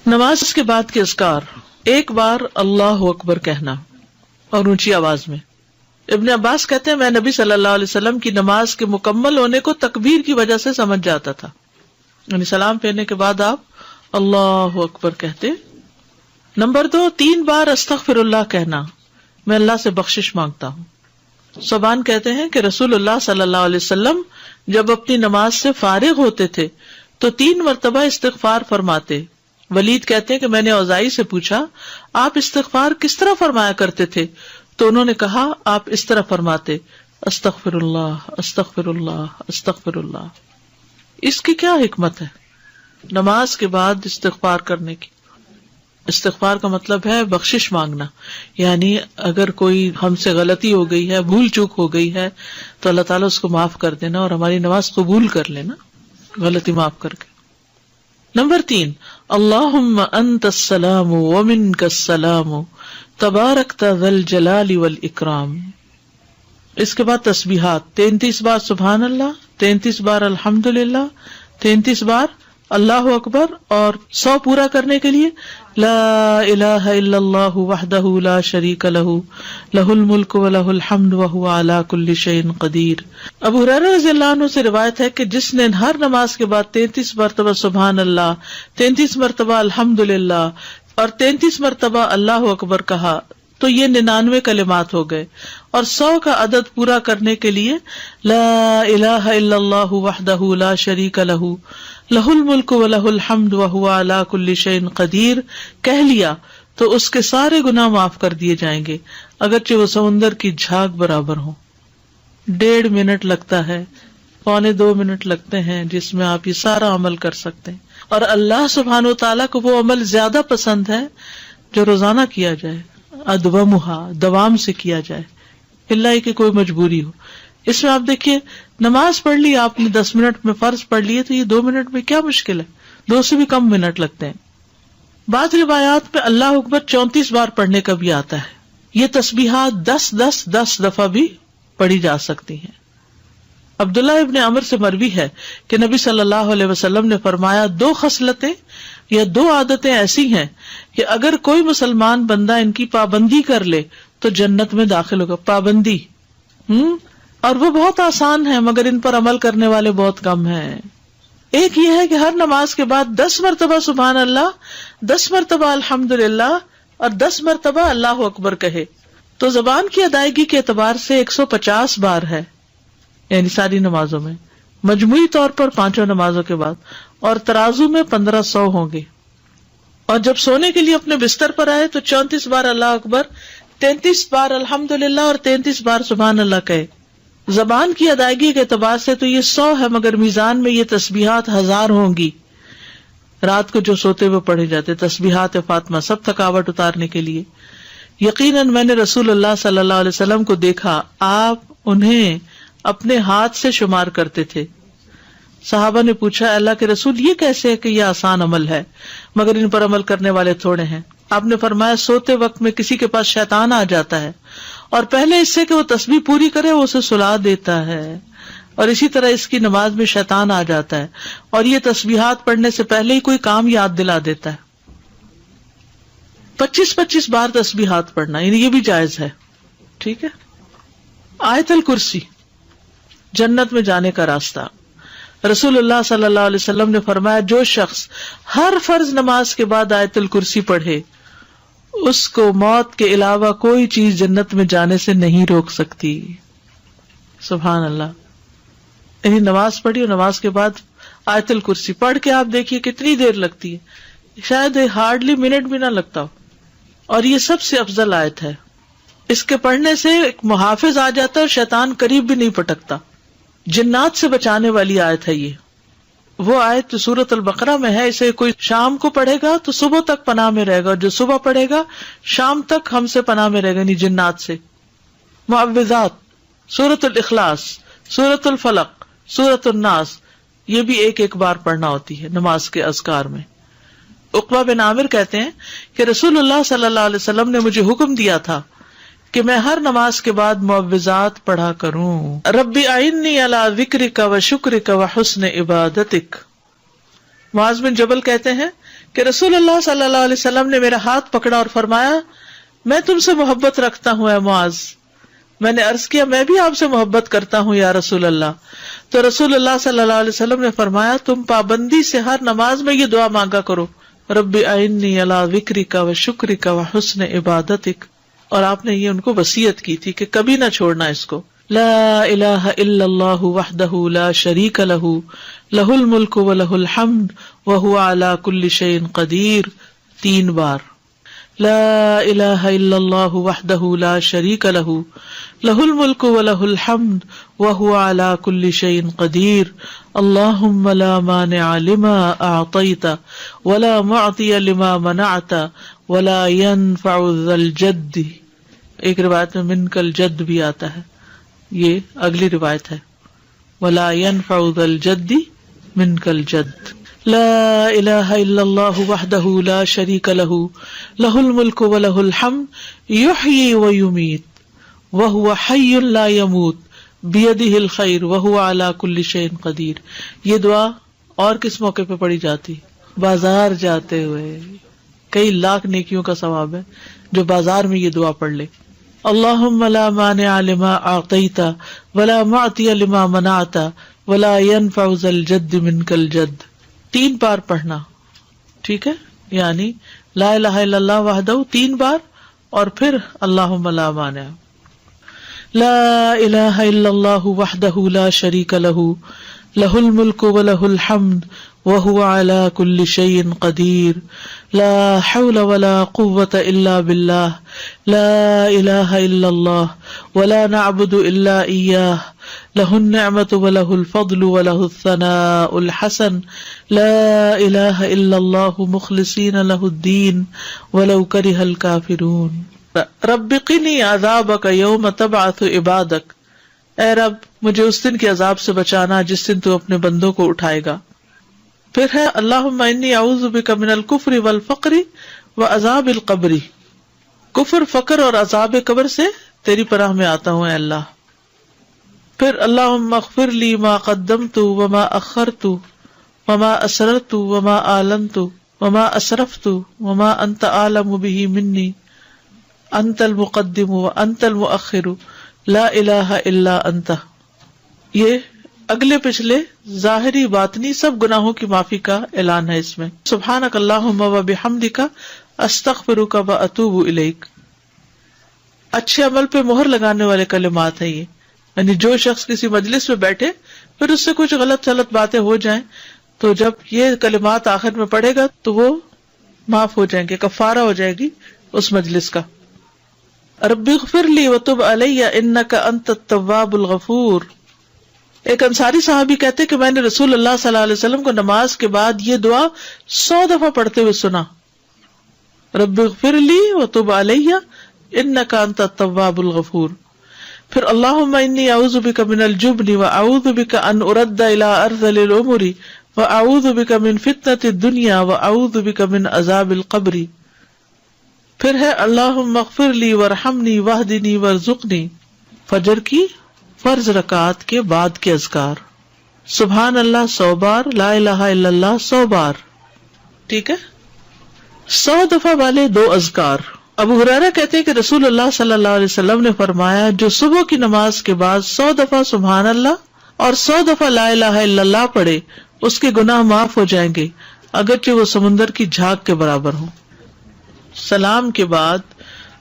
نماز کے بعد کے اذکار، ایک بار اللہ اکبر کہنا اور اونچی آواز میں۔ ابن عباس کہتے ہیں میں نبی صلی اللہ علیہ وسلم کی نماز کے مکمل ہونے کو تکبیر کی وجہ سے سمجھ جاتا تھا، یعنی سلام پھیرنے کے بعد آپ اللہ اکبر کہتے۔ نمبر 2، 3 بار استغفر اللہ کہنا، میں اللہ سے بخشش مانگتا ہوں۔ صوبان کہتے ہیں کہ رسول اللہ صلی اللہ علیہ وسلم جب اپنی نماز سے فارغ ہوتے تھے تو 3 مرتبہ استغفار فرماتے۔ ولید کہتے ہیں کہ میں نے اوزائی سے پوچھا آپ استغفار کس طرح فرمایا کرتے تھے، تو انہوں نے کہا آپ اس طرح فرماتے استغفر اللہ استغفر اللہ استغفر اللہ۔ اس کی کیا حکمت ہے نماز کے بعد استغفار کرنے کی؟ استغفار کا مطلب ہے بخشش مانگنا، یعنی اگر کوئی ہم سے غلطی ہو گئی ہے، بھول چوک ہو گئی ہے تو اللہ تعالیٰ اس کو معاف کر دینا اور ہماری نماز قبول کر لینا غلطی معاف کر کے۔ نمبر 3، اللہم انت السلام ومنک السلام تبارکت ذی الجلال والاکرام۔ اس کے بعد تسبیحات، 33 بار سبحان اللہ، 33 بار الحمدللہ، 33 بار اللہ اکبر، اور 100 پورا کرنے کے لیے لا الہ الا اللہ وحدہ لا شریک لہ لہ الملک و لہ الحمد وہو علی کل شیء قدیر۔ ابو ہریرہ رضی اللہ عنہ سے روایت ہے کہ جس نے ہر نماز کے بعد 33 مرتبہ سبحان اللہ، 33 مرتبہ الحمدللہ اور 33 مرتبہ اللہ اکبر کہا تو یہ 99 کلمات ہو گئے، اور 100 کا عدد پورا کرنے کے لیے لا الہ الا اللہ وحدہ لا شریک لہ لہ الملک و لہ الحمد وہو علی کل شیء قدیر کہہ لیا تو اس کے سارے گناہ معاف کر دیے جائیں گے، اگرچہ وہ سمندر کی جھاگ برابر ہوں۔ 1.5 منٹ لگتا ہے، 1.25 منٹ لگتے ہیں جس میں آپ یہ سارا عمل کر سکتے ہیں، اور اللہ سبحانہ وتعالیٰ کو وہ عمل زیادہ پسند ہے جو روزانہ کیا جائے، ادومہا، دوام سے کیا جائے، اللہ کہ کوئی مجبوری ہو۔ اس میں آپ دیکھیے نماز پڑھ لی آپ نے 10 منٹ میں، فرض پڑھ لیے تو یہ 2 منٹ میں کیا مشکل ہے، 2 سے بھی کم منٹ لگتے ہیں۔ بعض روایات میں اللہ اکبر 34 بار پڑھنے کا بھی آتا ہے۔ یہ تسبیحات 10 دفعہ بھی پڑھی جا سکتی ہیں۔ عبداللہ ابن عمر سے مروی ہے کہ نبی صلی اللہ علیہ وسلم نے فرمایا 2 خصلتیں یا 2 عادتیں ایسی ہیں کہ اگر کوئی مسلمان بندہ ان کی پابندی کر لے تو جنت میں داخل ہوگا۔ پابندی اور وہ بہت آسان ہے مگر ان پر عمل کرنے والے بہت کم ہیں۔ ایک یہ ہے کہ ہر نماز کے بعد 10 مرتبہ سبحان اللہ، 10 مرتبہ الحمدللہ اور 10 مرتبہ اللہ اکبر کہے تو زبان کی ادائیگی کے اعتبار سے 150 بار ہے، یعنی ساری نمازوں میں، مجموعی طور پر 5 نمازوں کے بعد، اور ترازو میں 1500 ہوں گے۔ اور جب سونے کے لیے اپنے بستر پر آئے تو 34 بار اللہ اکبر، 33 بار الحمدللہ اور 33 بار سبحان اللہ کہے۔ زبان کی ادائیگی کے اعتبار سے تو یہ 100 ہے، مگر میزان میں یہ تسبیحات 1000 ہوں گی۔ رات کو جو سوتے ہوئے پڑھے جاتے تسبیحات فاطمہ، سب تھکاوٹ اتارنے کے لیے۔ یقیناً میں نے رسول اللہ صلی اللہ علیہ وسلم کو دیکھا، آپ انہیں اپنے ہاتھ سے شمار کرتے تھے۔ صحابہ نے پوچھا اللہ کے رسول یہ کیسے ہے کہ یہ آسان عمل ہے مگر ان پر عمل کرنے والے تھوڑے ہیں؟ آپ نے فرمایا سوتے وقت میں کسی کے پاس شیطان آ جاتا ہے اور پہلے اس سے کہ وہ تسبیح پوری کرے وہ اسے سلا دیتا ہے، اور اسی طرح اس کی نماز میں شیطان آ جاتا ہے اور یہ تسبیحات پڑھنے سے پہلے ہی کوئی کام یاد دلا دیتا ہے۔ 25 بار تسبیحات پڑھنا، یعنی یہ بھی جائز ہے، ٹھیک ہے۔ آیت الکرسی، جنت میں جانے کا راستہ۔ رسول اللہ صلی اللہ علیہ وسلم نے فرمایا جو شخص ہر فرض نماز کے بعد آیت الکرسی پڑھے اس کو موت کے علاوہ کوئی چیز جنت میں جانے سے نہیں روک سکتی۔ سبحان اللہ۔ یعنی نماز پڑھی اور نماز کے بعد آیت الکرسی پڑھ کے آپ دیکھیے کتنی دیر لگتی ہے، شاید ہارڈلی منٹ بھی نہ لگتا ہو، اور یہ سب سے افضل آیت ہے۔ اس کے پڑھنے سے ایک محافظ آ جاتا ہے اور شیطان قریب بھی نہیں پٹکتا، جنات سے بچانے والی آیت ہے یہ۔ وہ آیت جو سورۃ البقرہ میں ہے، اسے کوئی شام کو پڑھے گا تو صبح تک پناہ میں رہے گا، اور جو صبح پڑھے گا شام تک ہم سے پناہ میں رہے گا، یعنی جنات سے۔ معوذات، سورۃ الاخلاص، سورۃ الفلق، سورۃ الناس، یہ بھی ایک بار پڑھنا ہوتی ہے نماز کے اذکار میں۔ عقبہ بن عامر کہتے ہیں کہ رسول اللہ صلی اللہ علیہ وسلم نے مجھے حکم دیا تھا کہ میں ہر نماز کے بعد معوذات پڑھا کروں۔ ربی اعنی علی ذکرک و شکرک و حسن عبادتک۔ معاذ بن جبل کہتے ہیں کہ رسول اللہ صلی اللہ علیہ وسلم نے میرا ہاتھ پکڑا اور فرمایا میں تم سے محبت رکھتا ہوں اے معاذ. میں نے عرض کیا میں بھی آپ سے محبت کرتا ہوں یا رسول اللہ. تو رسول اللہ صلی اللہ علیہ وسلم نے فرمایا تم پابندی سے ہر نماز میں یہ دعا مانگا کرو رب اعنی علی ذکرک و شکرک و حسن عبادتک. اور آپ نے یہ ان کو وصیت کی تھی کہ کبھی نہ چھوڑنا اس کو. لا الہ الا اللہ وحدہ لا شریک لہ لہ الملک و لہ الحمد وہو علی کل شیء قدیر. 3 بار. لا الہ الا اللہ وحدہ لا شریک لہ لہ الملک و لہ الحمد وہو علی کل شیء قدیر. اللہم لا مانع لما اعطیت ولا معطی لما منعت ولا ينفع ذا الجد. ایک روایت میں منک الجد بھی آتا ہے، یہ اگلی روایت ہے ولا ينفع ذا الجد منک الجد. لا الہ الا اللہ وحدہ لا شریک لہ لہ الملک و لہ الحمد یحیی و یمیت وہو حی لا یموت بیدہ الخیر وہو علی کل شیء قدیر. یہ دعا اور کس موقع پہ پڑھی جاتی؟ بازار جاتے ہوئے. کئی لاکھ نیکیوں کا ثواب ہے جو بازار میں یہ دعا پڑھ لے. اللہم لا مانع لما اعطیت ولا معطی لما منعت ولا ينفع ذا الجد منک الجد. 3 بار پڑھنا، ٹھیک ہے؟ یعنی لا الہ الا اللہ وحدہ 3 بار اور پھر اللہم لا مانع. لا الہ الا اللہ وحدہ لا شریک لہ لہ الملک و لہ الحمد وہو علی کل شیء قدیر. لا حول ولا قوة الا باللہ. لا الہ الا اللہ ولا نعبد الا ایاہ لہ النعمۃ ولہ الفضل ولہ الثناء الحسن. لا الہ الا اللہ مخلصین لہ الدین ولو کرہ الکافرون. رب قنی عذابک یوم تبعث عبادک. اے رب مجھے اس دن کے عذاب سے بچانا جس دن تو اپنے بندوں کو اٹھائے گا. پھر ہے اللہم انی اعوذ بک من الکفر والفقر وعذاب القبر. کفر، فقر اور عذاب قبر سے تیری پناہ میں آتا ہوں اے اللہ. پھر اللہم اغفر لی ما قدمت وما اخرت وما اسررت وما اعلنت وما اسرفت وما انت اعلم به منی انت المقدم وانت المؤخر لا الہ الا انت. یہ اگلے پچھلے ظاہری باطنی سب گناہوں کی معافی کا اعلان ہے اس میں. سبحانک اللہم وبحمدک استغفرک واتوب الیک. اچھے عمل پہ مہر لگانے والے کلمات ہیں یہ. یعنی جو شخص کسی مجلس میں بیٹھے پھر اس سے کچھ غلط باتیں ہو جائیں تو جب یہ کلمات آخر میں پڑھے گا تو وہ معاف ہو جائیں گے، کفارہ ہو جائے گی اس مجلس کا. رب اغفر لی وتب علی انک انت التواب الغفور. ایک انصاری صحابی کہتے کہ میں نے رسول اللہ صلی اللہ علیہ وسلم کو نماز کے بعد یہ دعا 100 دفعہ پڑھتے ہوئے سنا. رب اغفر لی وتب علی انک انت التواب الغفور. پھر اللہم انی اعوذ بک من الجبن واعوذ بک ان ارد الی ارذل الامور واعوذ بک من فتنۃ الدنیا واعوذ بک من عذاب القبر. پھر ہے اللہم اغفر لی وارحمنی واہدنی وارزقنی. فجر کی فرض رکعات کے بعد کے اذکار. سبحان اللہ 100 بار، لا الہ الا اللہ 100 بار، ٹھیک ہے؟ 100 دفعہ والے 2 اذکار. ابو ہریرہ کہتے ہیں کہ رسول اللہ صلی اللہ علیہ وسلم نے فرمایا جو صبح کی نماز کے بعد 100 دفعہ سبحان اللہ اور 100 دفعہ لا الہ الا اللہ پڑھے اس کے گناہ معاف ہو جائیں گے اگرچہ وہ سمندر کی جھاگ کے برابر ہوں. سلام کے بعد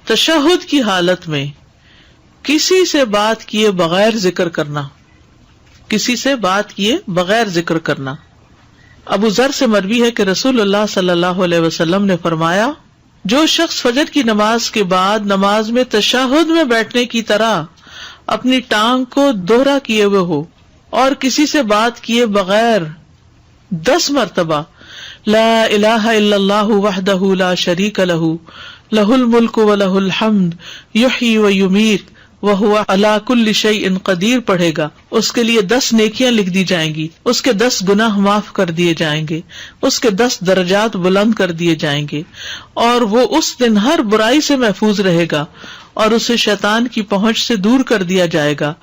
تشہد کی حالت میں کسی سے بات کیے بغیر ذکر کرنا، کسی سے بات کیے بغیر ذکر کرنا. ابو ذر سے مروی ہے کہ رسول اللہ صلی اللہ علیہ وسلم نے فرمایا جو شخص فجر کی نماز کے بعد نماز میں تشہد میں بیٹھنے کی طرح اپنی ٹانگ کو دوہرا کیے ہوئے ہو اور کسی سے بات کیے بغیر 10 مرتبہ لا الہ الا اللہ وحدہ لا شریک لہ لہ الملک ولہ الحمد یحیی و یمیت وہو علی کل شیء قدیر پڑھے گا، اس کے لیے 10 نیکیاں لکھ دی جائیں گی، اس کے 10 گناہ معاف کر دیے جائیں گے، اس کے 10 درجات بلند کر دیے جائیں گے، اور وہ اس دن ہر برائی سے محفوظ رہے گا اور اسے شیطان کی پہنچ سے دور کر دیا جائے گا،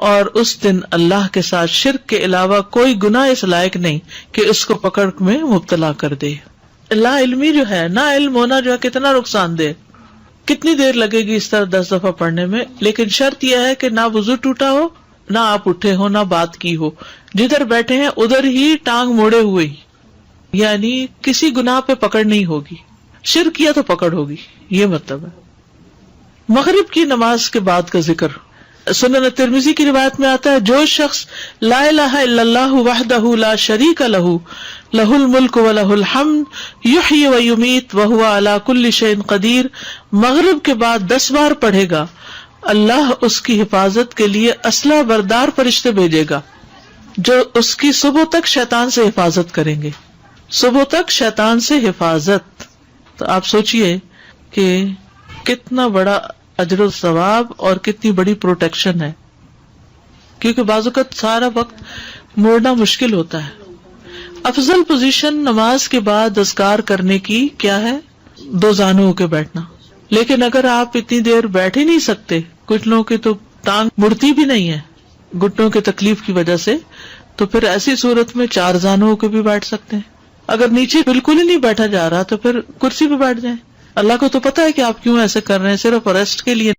اور اس دن اللہ کے ساتھ شرک کے علاوہ کوئی گناہ اس لائق نہیں کہ اس کو پکڑ میں مبتلا کر دے. لا علمی جو ہے، نا علم ہونا جو ہے کتنا نقصان دہ، کتنی دیر لگے گی اس طرح 10 دفعہ پڑھنے میں، لیکن شرط یہ ہے کہ نہ وضو ٹوٹا ہو، نہ آپ اٹھے ہو، نہ بات کی ہو، جدھر بیٹھے ہیں ادھر ہی ٹانگ موڑے ہوئے ہی، یعنی کسی گناہ پہ پکڑ نہیں ہوگی، شرک کیا تو پکڑ ہوگی، یہ مطلب ہے۔ مغرب کی نماز کے بعد کا ذکر، سنن ترمذی کی روایت میں آتا ہے، جو شخص لا الہ الا اللہ وحدہ لا شریک لہ لہ الملک ولہ الحمد یحیی ویمیت وہو علی کل شیء قدیر مغرب کے بعد 10 بار پڑھے گا، اللہ اس کی حفاظت کے لیے اسلحہ بردار فرشتے بھیجے گا جو اس کی صبح تک شیطان سے حفاظت کریں گے، صبح تک شیطان سے حفاظت۔ تو آپ سوچئے کہ کتنا بڑا اجر و ثواب اور کتنی بڑی پروٹیکشن ہے، کیونکہ بعض اوقات سارا وقت موڑنا مشکل ہوتا ہے۔ افضل پوزیشن نماز کے بعد اذکار کرنے کی کیا ہے؟ 2 زانوں ہو کے بیٹھنا، لیکن اگر آپ اتنی دیر بیٹھ ہی نہیں سکتے، کچھ لوگوں کی تو ٹانگ مڑتی بھی نہیں ہے گھٹنوں کی تکلیف کی وجہ سے، تو پھر ایسی صورت میں 4 زانوں ہو کے بھی بیٹھ سکتے ہیں۔ اگر نیچے بالکل ہی نہیں بیٹھا جا رہا تو پھر کرسی پہ بیٹھ جائیں، اللہ کو تو پتا ہے کہ آپ کیوں ایسے کر رہے ہیں، صرف ریسٹ کے لیے